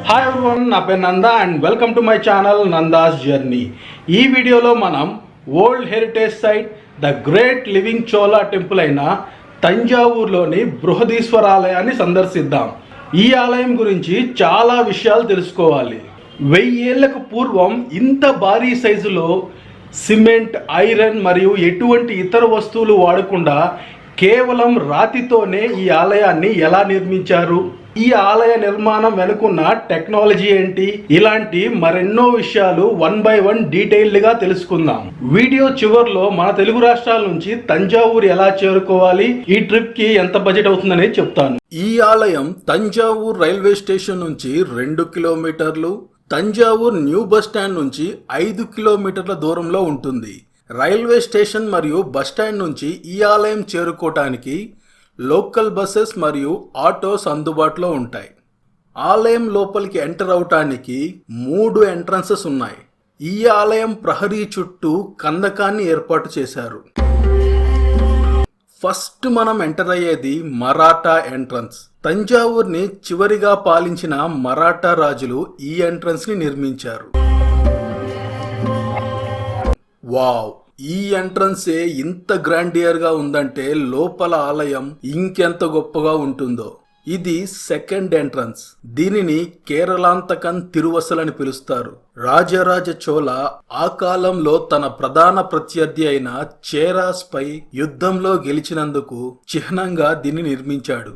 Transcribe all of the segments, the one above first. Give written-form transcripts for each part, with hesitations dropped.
Hi everyone, నా పేరు Nanda and welcome to my channel Nanda's journey. ఈ వీడియోలో మనం world heritage site the great living Chola temple అయిన తంజావూరులోని బృహదీశ్వర ఆలయాన్ని సందర్శిద్దాం. ఈ ఆలయం గురించి చాలా విషయాలు తెలుసుకోవాలి. 1000 ఏళ్లకు పూర్వం ఇంత భారీ సైజులో సిమెంట్, ఐరన్ మరియు ఎటువంటి ఇతర వస్తువులు వాడకుండా కేవలం రాతితోనే ఈ ఆలయాన్ని ఎలా నిర్మించారు, ఈ ఆలయ నిర్మాణం వెనుకున్న టెక్నాలజీ ఏంటి, ఇలాంటి మరెన్నో విషయాలు 1 by 1 డీటెయిల్డ్ గా తెలుసుకుందాం. వీడియో చివర్లో మన తెలుగు రాష్ట్రాల నుంచి తంజావూరు ఎలా చేరుకోవాలి, ఈ ట్రిప్ కి ఎంత బడ్జెట్ అవుతుందనేది చెప్తాను. ఈ ఆలయం తంజావూరు రైల్వే స్టేషన్ నుంచి 2 కిలోమీటర్లు, తంజావూరు న్యూ బస్ స్టాండ్ నుంచి 5 కిలోమీటర్ల దూరంలో ఉంటుంది. రైల్వే స్టేషన్ మరియు బస్ స్టాండ్ నుంచి ఈ ఆలయం చేరుకోవటానికి లోకల్ బస్సెస్ మరియు ఆటోస్ అందుబాటులో ఉంటాయి. ఆలయం లోపలికి ఎంటర్ అవటానికి 3 ఎంట్రన్సెస్ ఉన్నాయి. ఈ ఆలయం ప్రహరీ చుట్టూ కందకాన్ని ఏర్పాటు చేశారు. ఫస్ట్ మనం ఎంటర్ అయ్యేది మరాఠా ఎంట్రన్స్. తంజావూర్ని చివరిగా పాలించిన మరాఠా రాజులు ఈ ఎంట్రన్స్ ని నిర్మించారు. వావ్, ఈ ఎంట్రన్సే ఇంత గ్రాండియర్ గా ఉందంటే లోపల ఆలయం ఇంకెంత గొప్పగా ఉంటుందో. ఇది సెకండ్ ఎంట్రన్స్. దీనిని కేరళాంతకన్ తిరువసల్ అని పిలుస్తారు. రాజరాజ చోళ ఆ కాలంలో తన ప్రధాన ప్రత్యర్థి అయిన చేరాస్ పై యుద్ధంలో గెలిచినందుకు చిహ్నంగా దీన్ని నిర్మించాడు.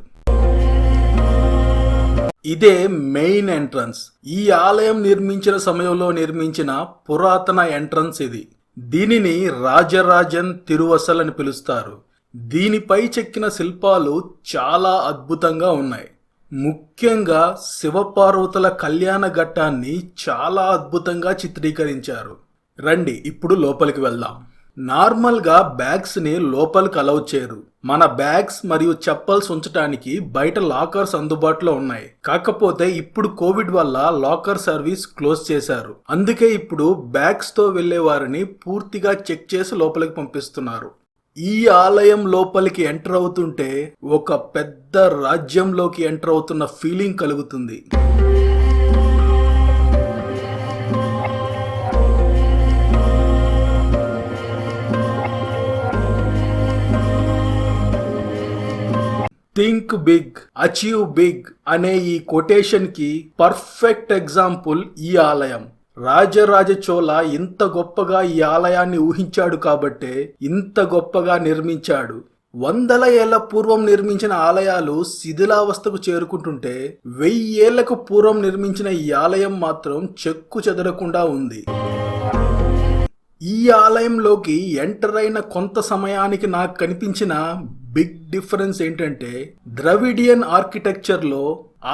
ఇదే మెయిన్ ఎంట్రన్స్. ఈ ఆలయం నిర్మించిన సమయంలో నిర్మించిన పురాతన ఎంట్రన్స్ ఇది. దీనిని రాజరాజన్ తిరువసల్ అని పిలుస్తారు. దీనిపై చెక్కిన శిల్పాలు చాలా అద్భుతంగా ఉన్నాయి. ముఖ్యంగా శివపార్వతుల కళ్యాణ ఘట్టాన్ని చాలా అద్భుతంగా చిత్రీకరించారు. రండి ఇప్పుడు లోపలికి వెళ్దాం. నార్మల్గా బ్యాగ్స్ ని లోపలికి అలౌ చేయరు. మన బ్యాగ్స్ మరియు చెప్పల్స్ ఉంచడానికి బయట లాకర్స్ అందుబాటులో ఉన్నాయి. కాకపోతే ఇప్పుడు కోవిడ్ వల్ల లాకర్ సర్వీస్ క్లోజ్ చేశారు. అందుకే ఇప్పుడు బ్యాగ్స్ తో వెళ్లే వారిని పూర్తిగా చెక్ చేసి లోపలికి పంపిస్తున్నారు. ఈ ఆలయం లోపలికి ఎంటర్ అవుతుంటే ఒక పెద్ద రాజ్యంలోకి ఎంటర్ అవుతున్న ఫీలింగ్ కలుగుతుంది. థింక్ బిగ్, అచీవ్ బిగ్ అనే ఈ కొటేషన్ కి పర్ఫెక్ట్ ఎగ్జాంపుల్ ఈ ఆలయం. రాజరాజ చోళ ఇంత గొప్పగా ఈ ఆలయాన్ని ఊహించాడు కాబట్టే ఇంత గొప్పగా నిర్మించాడు. 100 ఏళ్ల పూర్వం నిర్మించిన ఆలయాలు శిథిలావస్థకు చేరుకుంటుంటే 1000 ఏళ్లకు పూర్వం నిర్మించిన ఈ ఆలయం మాత్రం చెక్కు చెదరకుండా ఉంది. ఈ ఆలయంలోకి ఎంటర్ అయిన కొంత సమయానికి నాకు కనిపించిన బిగ్ డిఫరెన్స్ ఏంటంటే, ద్రవిడియన్ ఆర్కిటెక్చర్ లో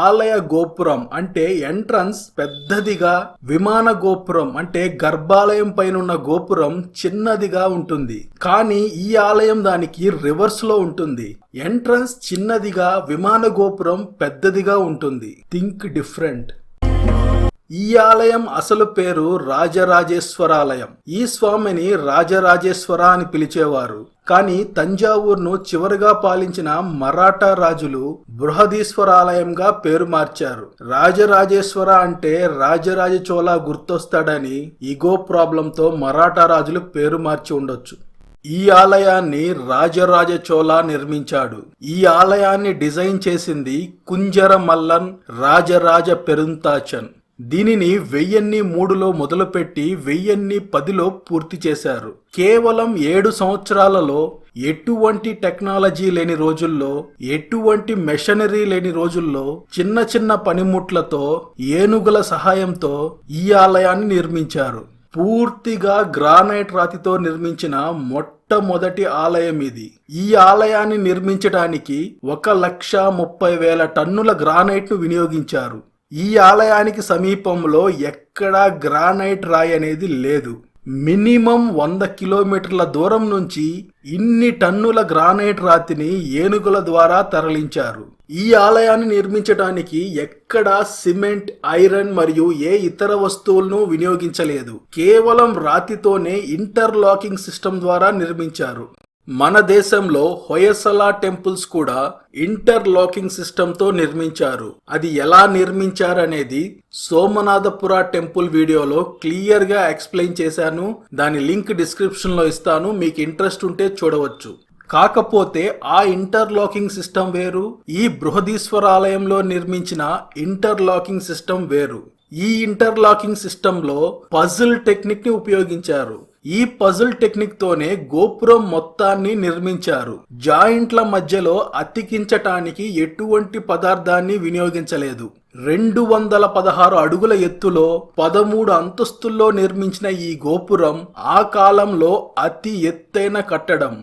ఆలయ గోపురం అంటే ఎంట్రన్స్ పెద్దదిగా, విమాన గోపురం అంటే గర్భాలయం పైన ఉన్న గోపురం చిన్నదిగా ఉంటుంది. కానీ ఈ ఆలయం దానికి రివర్స్ లో ఉంటుంది. ఎంట్రన్స్ చిన్నదిగా, విమాన గోపురం పెద్దదిగా ఉంటుంది. Think different. ఈ ఆలయం అసలు పేరు రాజరాజేశ్వర ఆలయం. ఈ స్వామిని రాజరాజేశ్వర అని పిలిచేవారు. కానీ తంజావూరును చివరిగా పాలించిన మరాఠా రాజులు బృహదీశ్వర ఆలయంగా పేరు మార్చారు. రాజరాజేశ్వర అంటే రాజరాజ చోళ గుర్తొస్తాడని ఈగో ప్రాబ్లంతో మరాఠా రాజులు పేరు మార్చి ఉండొచ్చు. ఈ ఆలయాన్ని రాజరాజ చోళ నిర్మించాడు. ఈ ఆలయాన్ని డిజైన్ చేసింది కుంజర మల్లన్ రాజరాజ పెరుంతాచన్. దీనిని 1003లో మొదలుపెట్టి 1010లో పూర్తి చేశారు. కేవలం 7 సంవత్సరాలలో ఎటువంటి టెక్నాలజీ లేని రోజుల్లో, ఎటువంటి మెషనరీ లేని రోజుల్లో చిన్న చిన్న పనిముట్లతో, ఏనుగుల సహాయంతో ఈ ఆలయాన్ని నిర్మించారు. పూర్తిగా గ్రానైట్ రాతితో నిర్మించిన మొట్టమొదటి ఆలయం ఇది. ఈ ఆలయాన్ని నిర్మించడానికి 1,30,000 టన్నుల గ్రానైట్ ను వినియోగించారు. ఈ ఆలయానికి సమీపంలో ఎక్కడా గ్రానైట్ రాయి అనేది లేదు. మినిమం 100 కిలోమీటర్ల దూరం నుంచి ఇన్ని టన్నుల గ్రానైట్ రాతిని ఏనుగుల ద్వారా తరలించారు. ఈ ఆలయాన్ని నిర్మించడానికి ఎక్కడా సిమెంట్, ఐరన్ మరియు ఏ ఇతర వస్తువులను వినియోగించలేదు. కేవలం రాతితోనే ఇంటర్లాకింగ్ సిస్టమ్ ద్వారా నిర్మించారు. మన దేశంలో హొయసలా టెంపుల్స్ కూడా ఇంటర్లాకింగ్ సిస్టంతో నిర్మించారు. అది ఎలా నిర్మించారనేది సోమనాథపుర టెంపుల్ వీడియోలో క్లియర్ గా ఎక్స్ప్లెయిన్ చేశాను. దాని లింక్ డిస్క్రిప్షన్ లో ఇస్తాను, మీకు ఇంట్రెస్ట్ ఉంటే చూడవచ్చు. కాకపోతే ఆ ఇంటర్లాకింగ్ సిస్టమ్ వేరు, ఈ బృహదీశ్వర ఆలయంలో నిర్మించిన ఇంటర్లాకింగ్ సిస్టమ్ వేరు. ఈ ఇంటర్లాకింగ్ సిస్టంలో పజిల్ టెక్నిక్ ని ఉపయోగించారు. ఈ పజిల్ టెక్నిక్ తోనే గోపురం మొత్తాన్ని నిర్మించారు. జాయింట్ల మధ్యలో అతికించటానికి ఎటువంటి పదార్థాన్ని వినియోగించలేదు. 216 అడుగుల ఎత్తులో 13 అంతస్తుల్లో నిర్మించిన ఈ గోపురం ఆ కాలంలో అతి ఎత్తైన కట్టడం.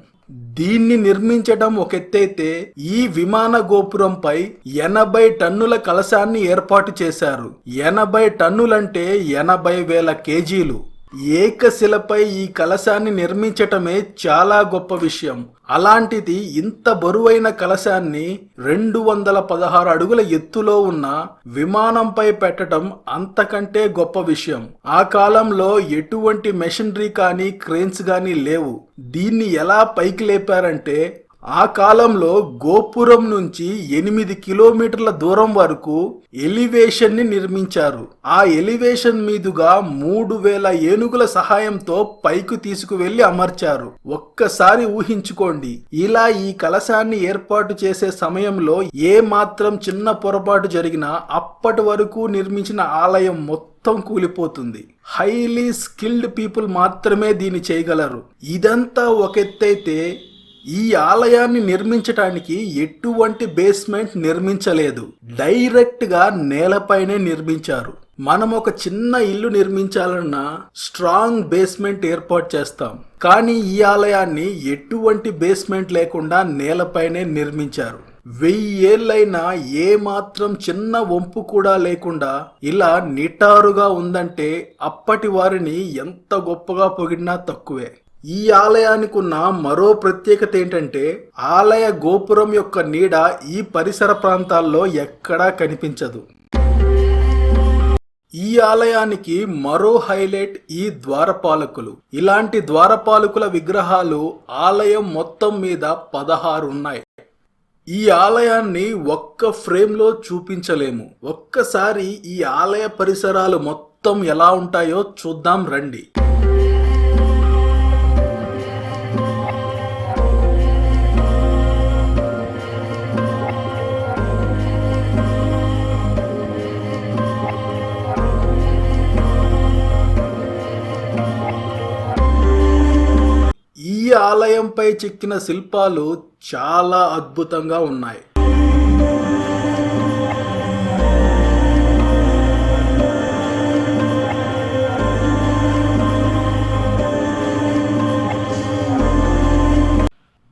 దీన్ని నిర్మించడం ఒక ఎత్తైతే ఈ విమాన గోపురంపై 80 టన్నుల కలశాన్ని ఏర్పాటు చేశారు. 80 టన్నులంటే 80,000 కేజీలు. ఏకశిలపై ఈ కలశాన్ని నిర్మించటమే చాలా గొప్ప విషయం. అలాంటిది ఇంత బరువైన కలశాన్ని 216 అడుగుల ఎత్తులో ఉన్న విమానంపై పెట్టడం అంతకంటే గొప్ప విషయం. ఆ కాలంలో ఎటువంటి మెషినరీ కానీ క్రేన్స్ కానీ లేవు. దీన్ని ఎలా పైకి లేపారంటే ఆ కాలంలో గోపురం నుంచి 8 కిలోమీటర్ల దూరం వరకు ఎలివేషన్ ని నిర్మించారు. ఆ ఎలివేషన్ మీదుగా 3000 ఏనుగుల సహాయంతో పైకి తీసుకువెళ్లి అమర్చారు. ఒక్కసారి ఊహించుకోండి, ఇలా ఈ కలశాన్ని ఏర్పాటు చేసే సమయంలో ఏ మాత్రం చిన్న పొరపాటు జరిగినా అప్పటి వరకు నిర్మించిన ఆలయం మొత్తం కూలిపోతుంది. హైలీ స్కిల్డ్ పీపుల్ మాత్రమే దీన్ని చేయగలరు. ఇదంతా ఒక ఎత్తైతే ఈ ఆలయాన్ని నిర్మించటానికి ఎటువంటి బేస్మెంట్ నిర్మించలేదు. డైరెక్ట్ గా నేలపైనే నిర్మించారు. మనం ఒక చిన్న ఇల్లు నిర్మించాలన్నా స్ట్రాంగ్ బేస్మెంట్ ఏర్పాటు చేస్తాం, కానీ ఈ ఆలయాన్ని ఎటువంటి బేస్మెంట్ లేకుండా నేలపైనే నిర్మించారు. 1000 ఏళ్ళైనా ఏ మాత్రం చిన్న వంపు కూడా లేకుండా ఇలా నిటారుగా ఉందంటే అప్పటి వారిని ఎంత గొప్పగా పొగిడినా తక్కువే. ఈ ఆలయానికి ఉన్న మరో ప్రత్యేకత ఏంటంటే ఆలయ గోపురం యొక్క నీడ ఈ పరిసర ప్రాంతాల్లో ఎక్కడా కనిపించదు. ఈ ఆలయానికి మరో హైలైట్ ఈ ద్వారపాలకులు. ఇలాంటి ద్వారపాలకుల విగ్రహాలు ఆలయం మొత్తం మీద 16 ఉన్నాయి. ఈ ఆలయాన్ని ఒక్క ఫ్రేమ్లో చూపించలేము. ఒక్కసారి ఈ ఆలయ పరిసరాలు మొత్తం ఎలా ఉంటాయో చూద్దాం రండి. ఈ ఆలయంపై చెక్కిన శిల్పాలు చాలా అద్భుతంగా ఉన్నాయి.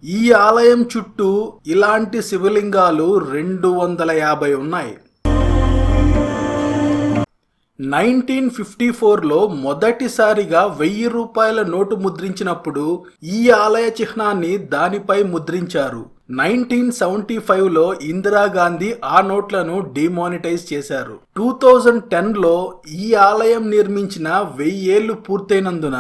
ఈ ఆలయం చుట్టూ ఇలాంటి శివలింగాలు 250 ఉన్నాయి. 1954లో మొదటిసారిగా 1000 రూపాయల నోటు ముద్రించినప్పుడు ఈ ఆలయ చిహ్నాన్ని దానిపై ముద్రించారు. 1975లో ఇందిరాగాంధీ ఆ నోట్లను డిమానిటైజ్ చేశారు. 2010లో ఈ ఆలయం నిర్మించిన 1000 ఏళ్లు పూర్తయినందున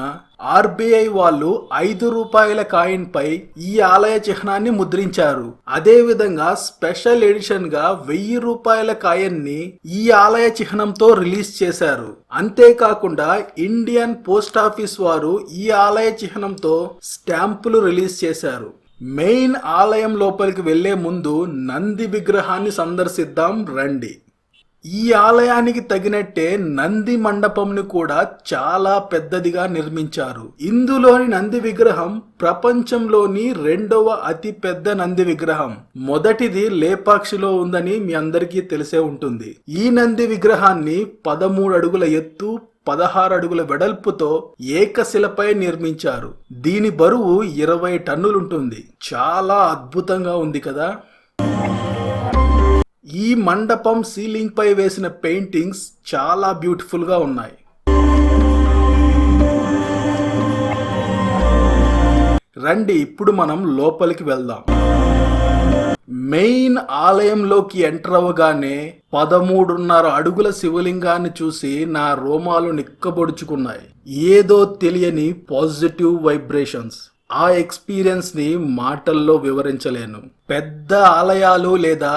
ఆర్బీఐ వాళ్ళు 5 రూపాయల కాయిన్ పై ఈ ఆలయ చిహ్నాన్ని ముద్రించారు. అదే విధంగా స్పెషల్ ఎడిషన్ గా 1000 రూపాయల కాయిన్ ని ఈ ఆలయ చిహ్నంతో రిలీజ్ చేశారు. అంతేకాకుండా ఇండియన్ పోస్ట్ ఆఫీస్ వారు ఈ ఆలయ చిహ్నంతో స్టాంపులు రిలీజ్ చేశారు. మెయిన్ ఆలయం లోపలికి వెళ్లే ముందు నంది విగ్రహాన్ని సందర్శిద్దాం రండి. ఈ ఆలయానికి తగినట్టే నంది మండపంను కూడా చాలా పెద్దదిగా నిర్మించారు. ఇందులోని నంది విగ్రహం ప్రపంచంలోని 2వ అతి పెద్ద నంది విగ్రహం. మొదటిది లేపాక్షిలో ఉందని మీ అందరికీ తెలిసే ఉంటుంది. ఈ నంది విగ్రహాన్ని 13 అడుగుల ఎత్తు 16 అడుగుల వెడల్పుతో ఏకశిలపై నిర్మించారు. దీని బరువు 20 టన్నులుంటుంది. చాలా అద్భుతంగా ఉంది కదా. ఈ మండపం సీలింగ్ పై వేసిన పెయింటింగ్స్ చాలా బ్యూటిఫుల్ గా ఉన్నాయి. రండి ఇప్పుడు మనం లోపలికి వెళ్దాం. మెయిన్ ఆలయంలోకి ఎంటర్ అవ్వగానే 13.5 అడుగుల శివలింగాన్ని చూసి నా రోమాలు నిక్కబొడుచుకున్నాయి. ఏదో తెలియని పాజిటివ్ వైబ్రేషన్స్. ఆ ఎక్స్పీరియన్స్ ని మాటల్లో వివరించలేను. పెద్ద ఆలయాలు లేదా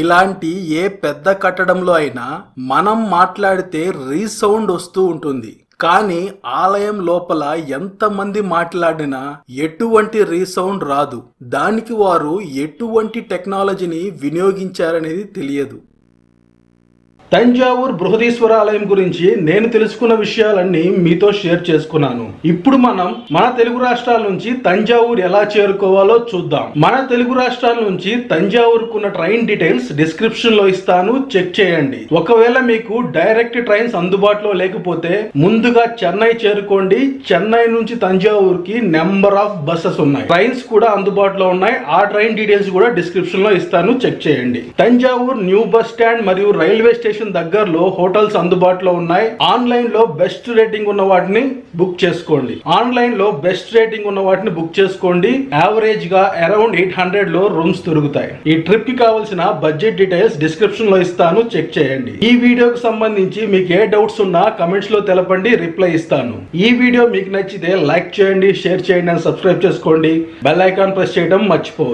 ఇలాంటి ఏ పెద్ద కట్టడంలో అయినా మనం మాట్లాడితే రీసౌండ్ వస్తూ ఉంటుంది. కానీ ఆలయం లోపల ఎంతమంది మాట్లాడినా ఎటువంటి రీసౌండ్ రాదు. దానికి వారు ఎటువంటి టెక్నాలజీని వినియోగించారనేది తెలియదు. తంజావూర్ బృహదీశ్వర ఆలయం గురించి నేను తెలుసుకున్న విషయాలన్నీ మీతో షేర్ చేసుకున్నాను. ఇప్పుడు మనం మన తెలుగు రాష్ట్రాల నుంచి తంజావూర్ ఎలా చేరుకోవాలో చూద్దాం. మన తెలుగు రాష్ట్రాల నుంచి తంజావూర్కున్న ట్రైన్ డీటెయిల్స్ డిస్క్రిప్షన్ లో ఇస్తాను, చెక్ చేయండి. ఒకవేళ మీకు డైరెక్ట్ ట్రైన్స్ అందుబాటులో లేకపోతే ముందుగా చెన్నై చేరుకోండి. చెన్నై నుంచి తంజావూర్ కి నెంబర్ ఆఫ్ బస్సెస్ ఉన్నాయి. ట్రైన్స్ కూడా అందుబాటులో ఉన్నాయి. ఆ ట్రైన్ డీటెయిల్స్ కూడా డిస్క్రిప్షన్ లో ఇస్తాను, చెక్ చేయండి. తంజావూర్ న్యూ బస్ స్టాండ్ మరియు రైల్వే స్టేషన్ దగ్గరలో హోటల్స్ అందుబాటులో ఉన్నాయి. ఆన్లైన్ లో బెస్ట్ రేటింగ్ ఉన్న వాటిని బుక్ చేసుకోండి. యావరేజ్ గా అరౌండ్ 800 లో రూమ్స్ దొరుకుతాయి. ఈ ట్రిప్ కి కావాల్సిన బడ్జెట్ డీటెయిల్స్ డిస్క్రిప్షన్ లో ఇస్తాను, చెక్ చేయండి. ఈ వీడియోకి సంబంధించి మీకు ఏ డౌట్స్ ఉన్నా కమెంట్స్ లో తెలపండి, రిప్లై ఇస్తాను. ఈ వీడియో మీకు నచ్చితే లైక్ చేయండి, షేర్ చేయండి, అండ్ సబ్స్క్రైబ్ చేసుకోండి. బెల్ ఐకాన్ ప్రెస్ చేయడం మర్చిపోవద్దు.